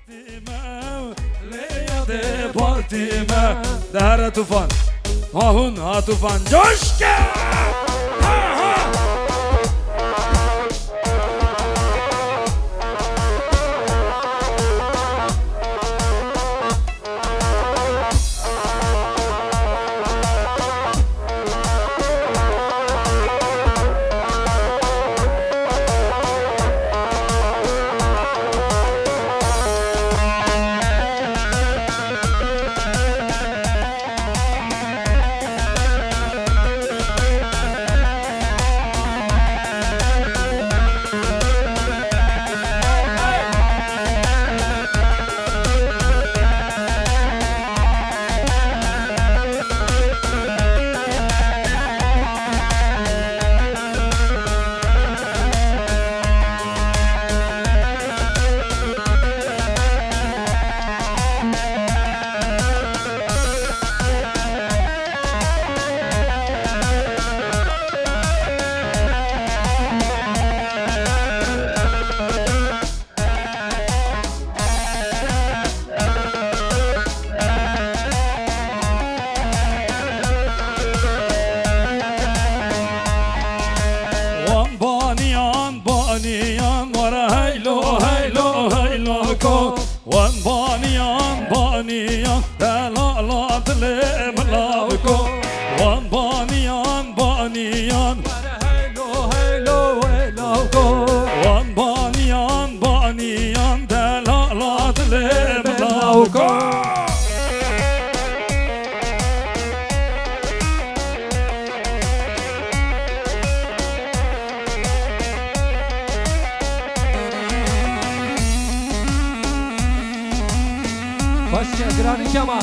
partime لیاد partime در طوفان هاهون ها طوفان جوشکه بانیان وره هیلو هیلو هیلو کو وان بانیان دلالا دل ملاو کو وان بانیان وره هیلو هیلو هیلو کو وان بانیان دلالا دل ملاو کو Başka Granny Kemal.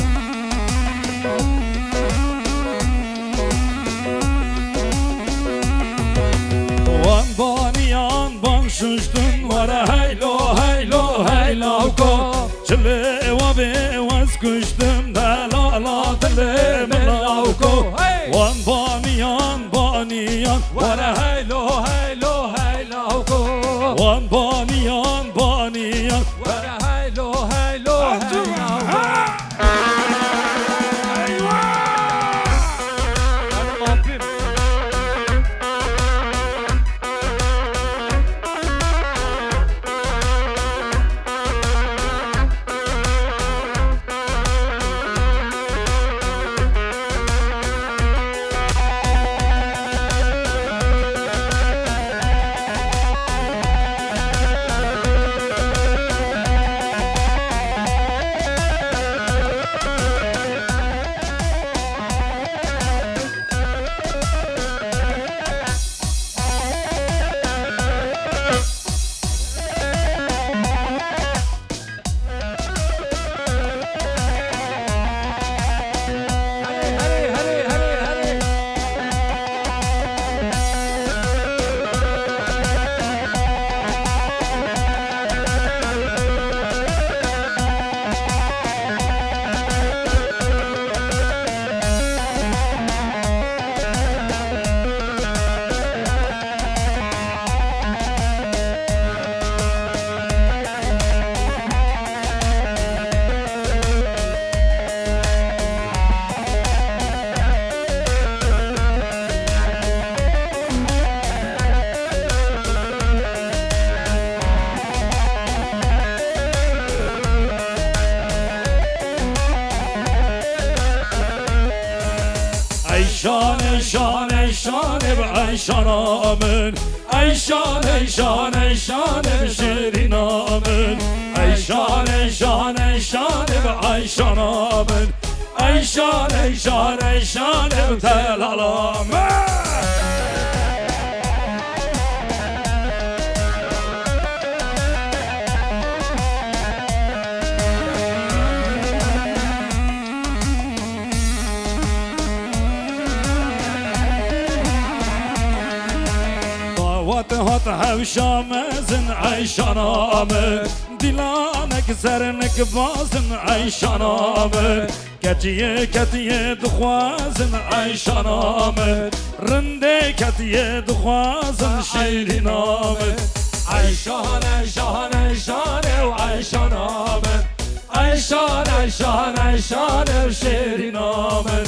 Van baniyan ban şuştun vara heylo heylo heylo ko Çile vabe vaz kuştum delala dile melav ko Van baniyan vara heylo heylo heylo ko Van baniyan vara heylo heylo heylo شانه به عیشان آمن شانه به شیرین آمن شانه به عیشان آمن شانه به تلال آمن هات هوشا مزن عيشان آمد دلانك زرنك بازن عيشان آمد كتيه دخوازن عيشان آمد رنده كتيه دخوازن شيرين آمد عيشان وعيشان آمد ایشان ایشان ایشان شیرین آمد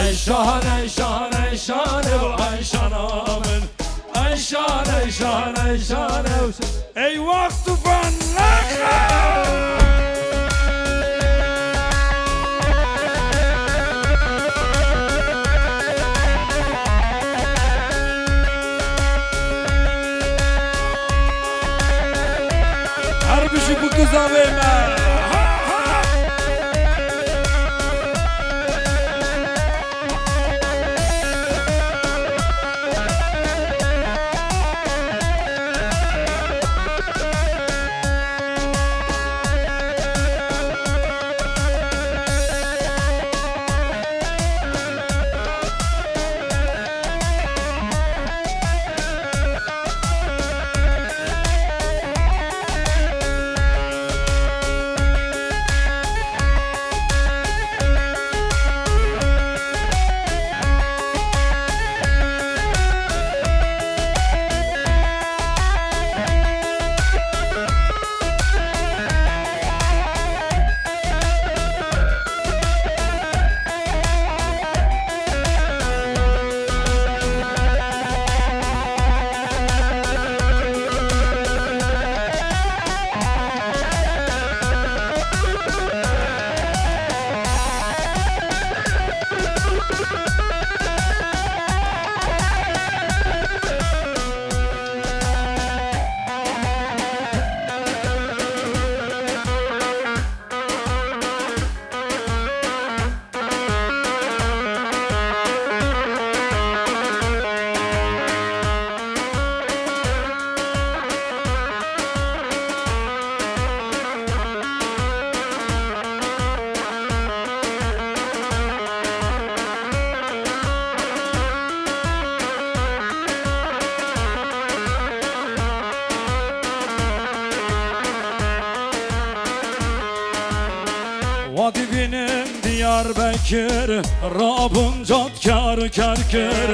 ایشان ایشان ایشان ایشان آمد ایشان ایشان ایشان ای وقت فن لخه Harbici bu kıza verme Vadi benim Diyarbakır Rabun catkar kerkir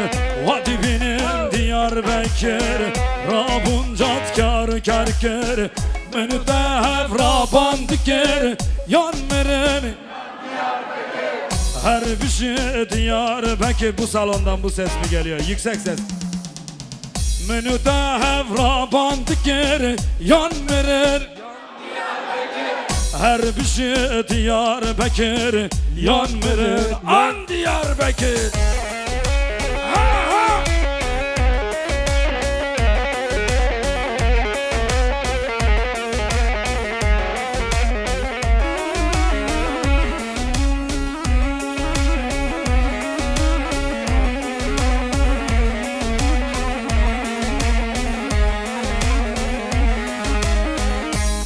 Vadi benim Diyarbakır Rabun catkar kerkir Menü de hev raban dikir Yan merin Her bir şey Diyarbakır Bu salondan bu ses mi geliyor? Yüksek ses Menü de hev raban dikir Yan merin Her bir şey Diyarbakır Yan mırır An Diyarbakır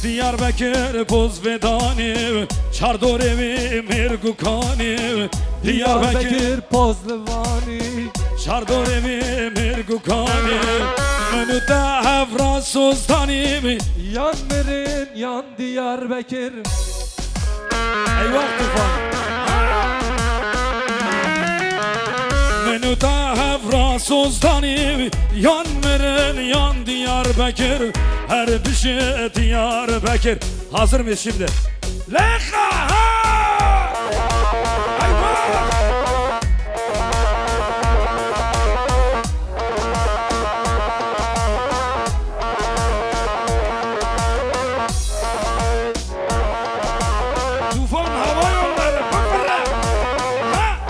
Diyarbakır Pozvedani Çardorevi Mirgukani Diyarbakır Pozlevani Çardorevi Mirgukani Menüde Hevra Suztani Yan Merin yan Diyarbakır Eyvah tufan Menüde Hevra Suztani Yan Merin yan Diyarbakır Her bir şey Diyarbakır Hazır mıyız şimdi? Lekha ha! Eyvah! Tufan hava yolları bakara! Ha!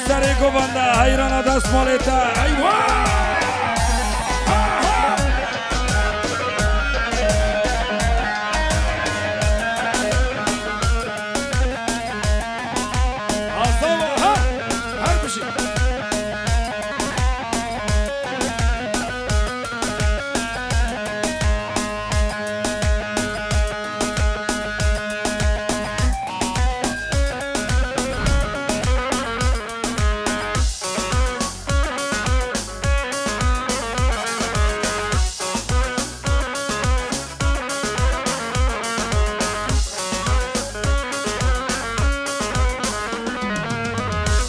Stary banda, hayrana da smoleta, aywa!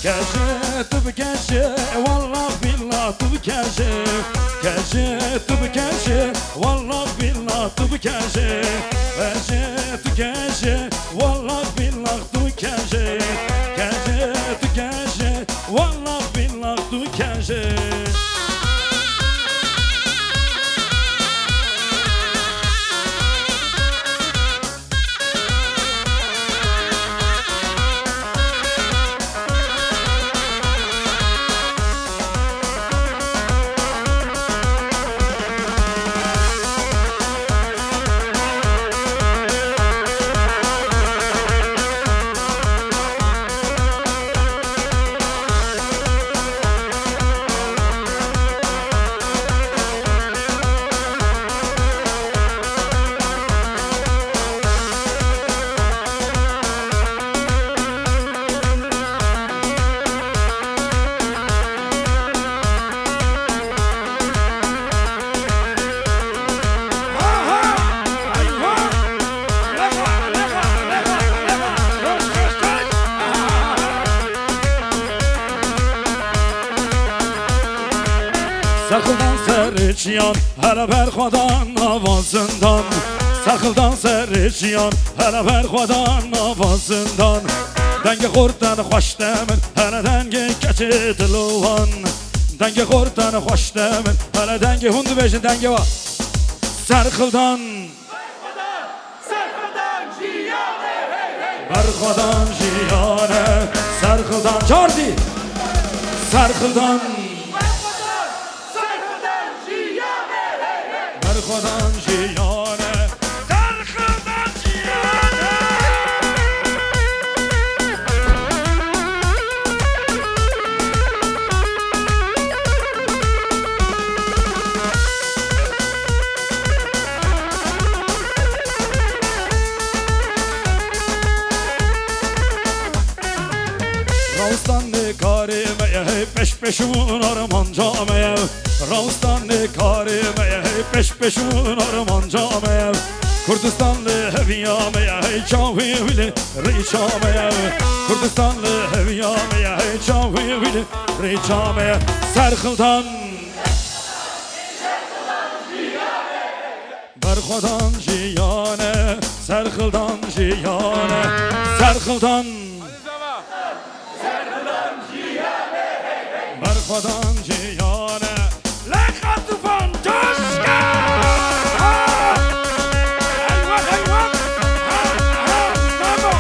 كاشف بكاشف والله بالله بكاشف كاشف بكاشف والله بالله بكاشف كاشف كاشف والله بالله بكاشف كاشف كاشف والله بالله بكاشف Sakıldan serçiyan hele berxwadan avazından Sakıldan serçiyan hele berxwadan avazından Denge xortan xoş demin hele denge keçi dilovan Denge xortan xoş demin hele denge hundu beşin denge var Serxildan jiyane Berxwadan jiyane Serxildan Jordi Serxildan Berxwadan jiyane Serxildan jiyane Raustan ne karimeye peş peşun arman cameye Raustan ne karimeye peş peşun arman cameye Kurdistanlı heviyameye çavivili riçameye Kurdistanlı heviyameye çavivili riçameye Serxildan Berxwadan jiyane Serxildan jiyane Serxildan Berxwadan jiyane Leqa tufan Toshka Eyvah eyvah Bravo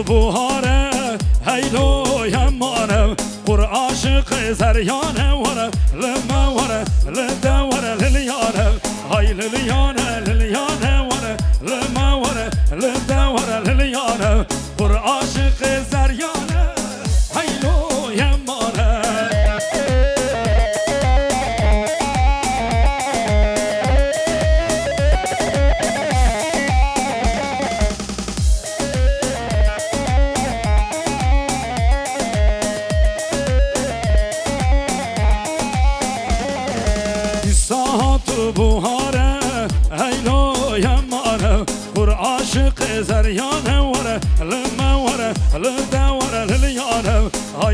buhare heylo yemane Kur aşık zeryane vare lime vare lide vare lilyane Hay lilyane lilyane vare lime vare lide vare lilyane Kur aşık zeryane heylo yemane buhare heylo yemane Kur aşık zeryane vare lime vare lide vare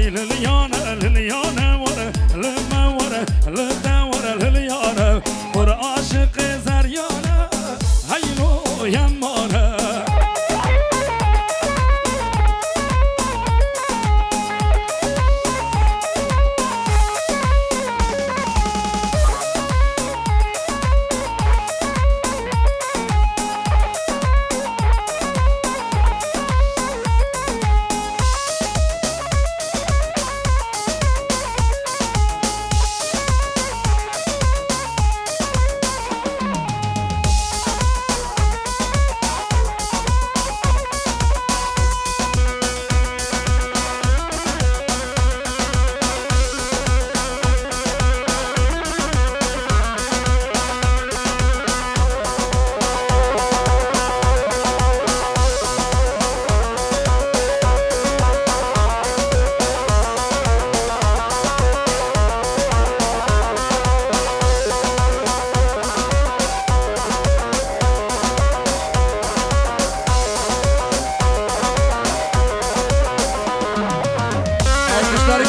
Hay liliana liliana vara lima vara lida vara liliana Por aşık zeryana haylo yamana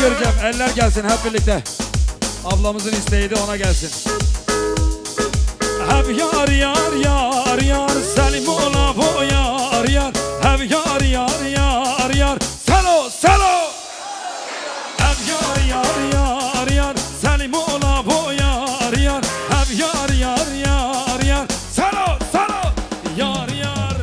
Göreceğim. Eller gelsin hep birlikte. Ablamızın isteği de ona gelsin. Hep yar yar yar yar Selim ola bu yar yar Hep yar yar yar yar Selo selo Hep yar yar yar yar Selim ola bu yar yar Hep yar yar yar yar Selo selo Yar yar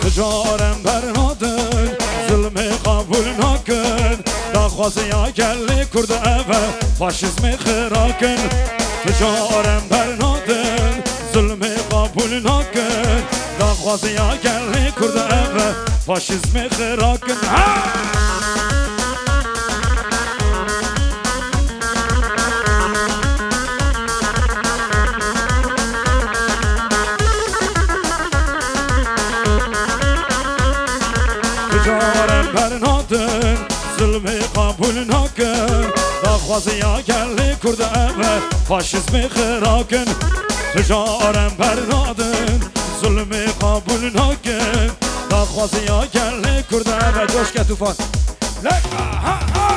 Ticarem bernadın Zulmü kabul nakın Daxwazıya gelli kurdu eve Faşizmi xırakın Ticarem bernadın Zulmü kabul nakın Daxwazıya gelli kurdu eve Faşizmi xırakın Ticarem bernadın Zulmü kabul nakın Daxwazıya gelli kurdu eve Faşizmi xırakın Ticarem bernadın Zulmü kabul nakın Daxwazıya gelli kurdu eve Coşke tufan Lekka ha ha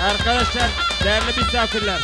Arkadaşlar, değerli misafirler.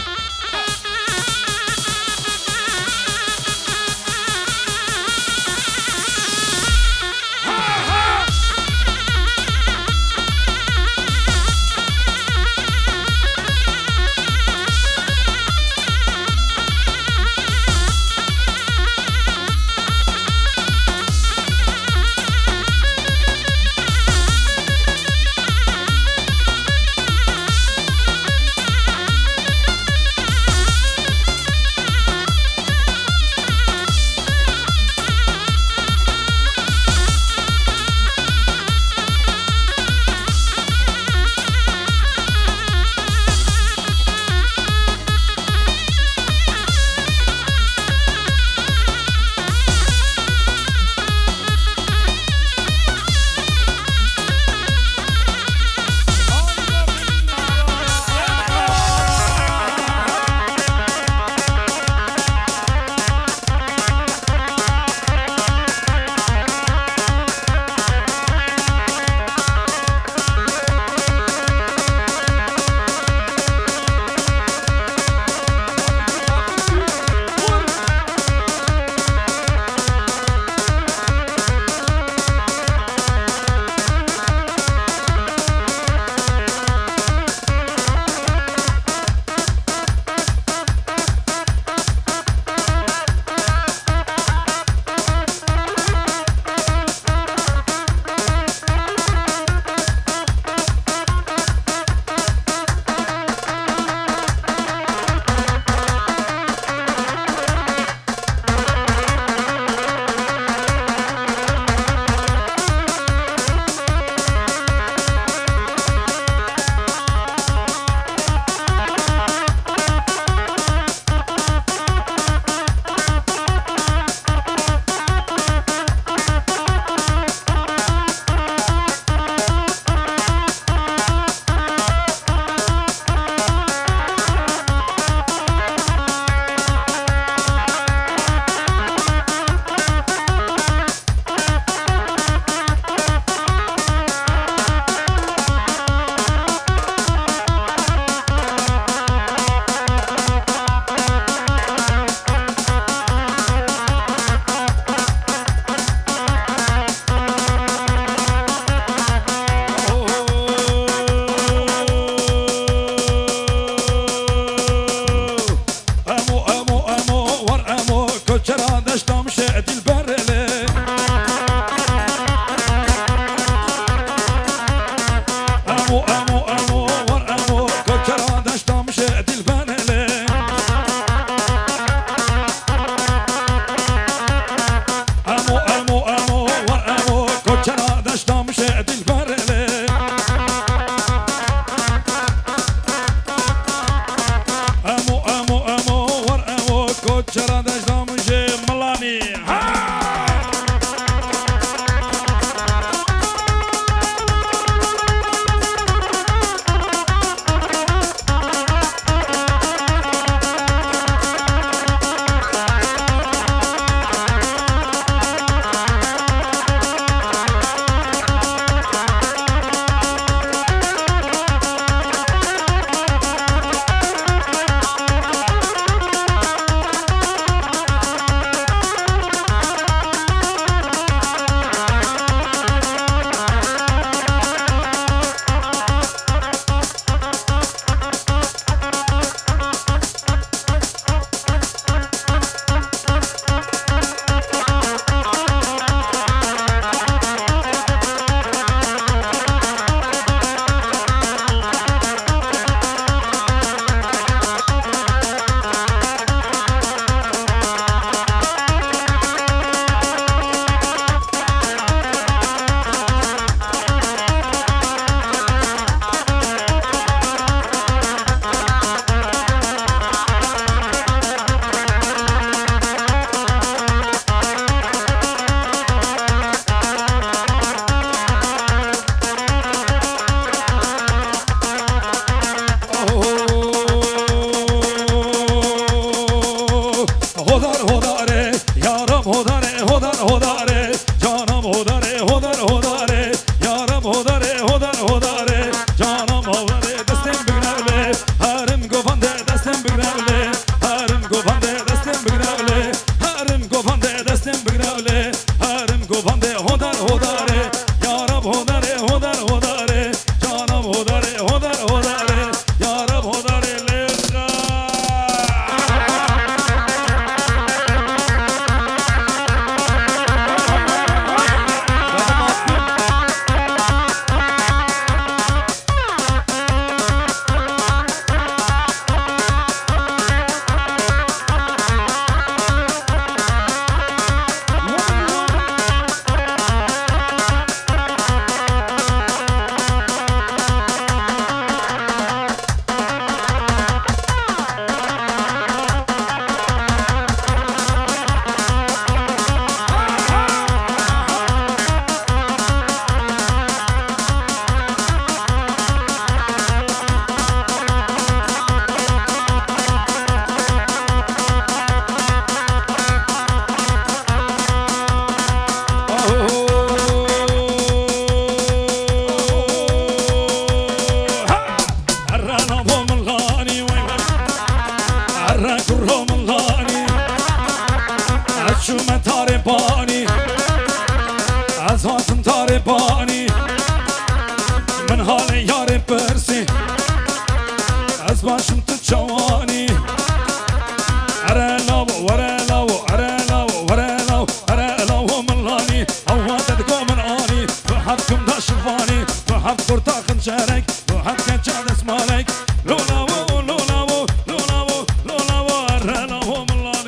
orta xınçərək Bu həmkən çades malək Lolavo, lolavo, lolavo, lolavo Rəlavo mülani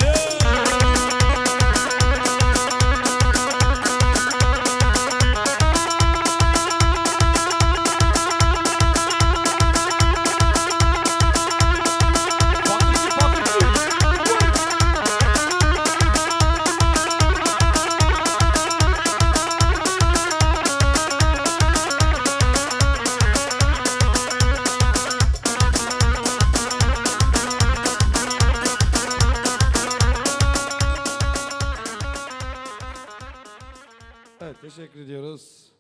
Evet, teşekkür ediyoruz.